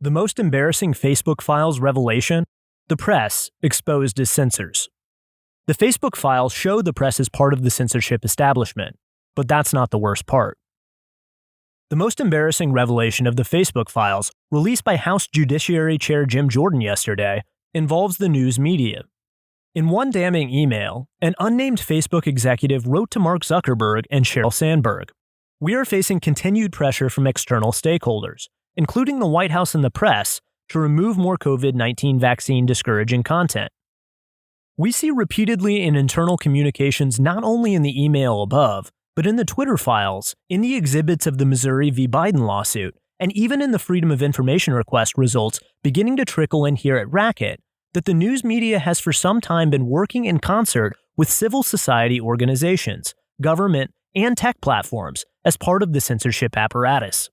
The most embarrassing Facebook files revelation? The press exposed as censors. The Facebook files show the press as part of the censorship establishment, but that's not the worst part. The most embarrassing revelation of the Facebook files, released by House Judiciary Chair Jim Jordan yesterday, involves the news media. In one damning email, an unnamed Facebook executive wrote to Mark Zuckerberg and Sheryl Sandberg, "We are facing continued pressure from external stakeholders, including the White House and the press, to remove more COVID-19 vaccine discouraging content. We see repeatedly in internal communications not only in the email above, but in the Twitter files, in the exhibits of the Missouri v. Biden lawsuit, and even in the Freedom of Information request results beginning to trickle in here at Racket, that the news media has for some time been working in concert with civil society organizations, government, and tech platforms as part of the censorship apparatus."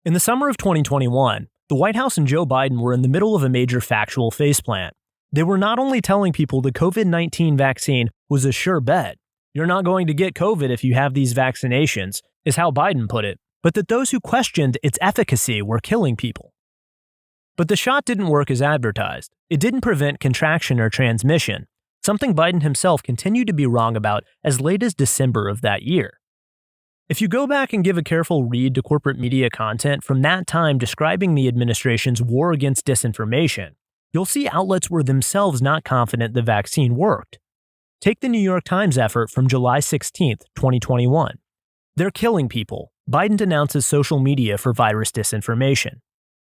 In the summer of 2021, the White House and Joe Biden were in the middle of a major factual faceplant. They were not only telling people the COVID-19 vaccine was a sure bet, "You're not going to get COVID if you have these vaccinations," is how Biden put it, but that those who questioned its efficacy were killing people. But the shot didn't work as advertised. It didn't prevent contraction or transmission, something Biden himself continued to be wrong about as late as December of that year. If you go back and give a careful read to corporate media content from that time describing the administration's war against disinformation, you'll see outlets were themselves not confident the vaccine worked. Take the New York Times effort from July 16, 2021. "They're killing people. Biden denounces social media for virus disinformation."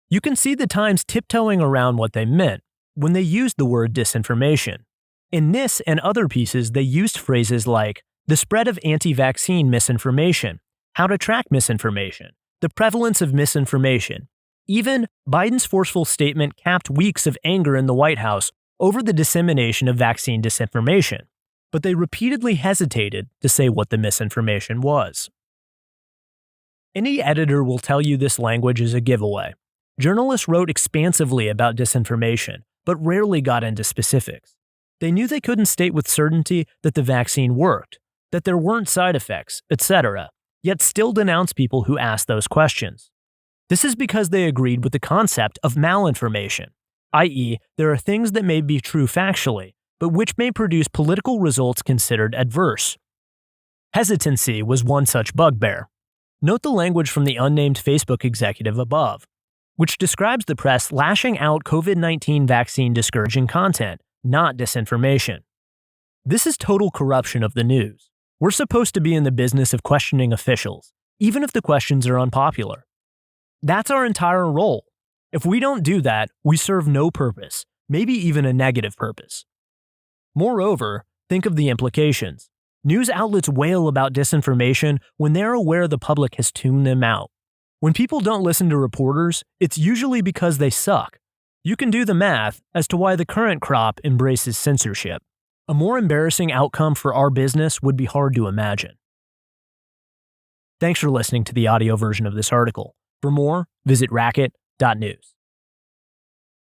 You can see the Times tiptoeing around what they meant when they used the word disinformation. In this and other pieces, they used phrases like the spread of anti-vaccine misinformation, how to track misinformation, the prevalence of misinformation. Even Biden's forceful statement capped weeks of anger in the White House over the dissemination of vaccine disinformation, but they repeatedly hesitated to say what the misinformation was. Any editor will tell you this language is a giveaway. Journalists wrote expansively about disinformation, but rarely got into specifics. They knew they couldn't state with certainty that the vaccine worked, that there weren't side effects, etc., yet still denounce people who asked those questions. This is because they agreed with the concept of malinformation, i.e., there are things that may be true factually, but which may produce political results considered adverse. Hesitancy was one such bugbear. Note the language from the unnamed Facebook executive above, which describes the press lashing out COVID-19 vaccine discouraging content, not disinformation. This is total corruption of the news. We're supposed to be in the business of questioning officials, even if the questions are unpopular. That's our entire role. If we don't do that, we serve no purpose, maybe even a negative purpose. Moreover, think of the implications. News outlets wail about disinformation when they're aware the public has tuned them out. When people don't listen to reporters, it's usually because they suck. You can do the math as to why the current crop embraces censorship. A more embarrassing outcome for our business would be hard to imagine. Thanks for listening to the audio version of this article. For more, visit racket.news.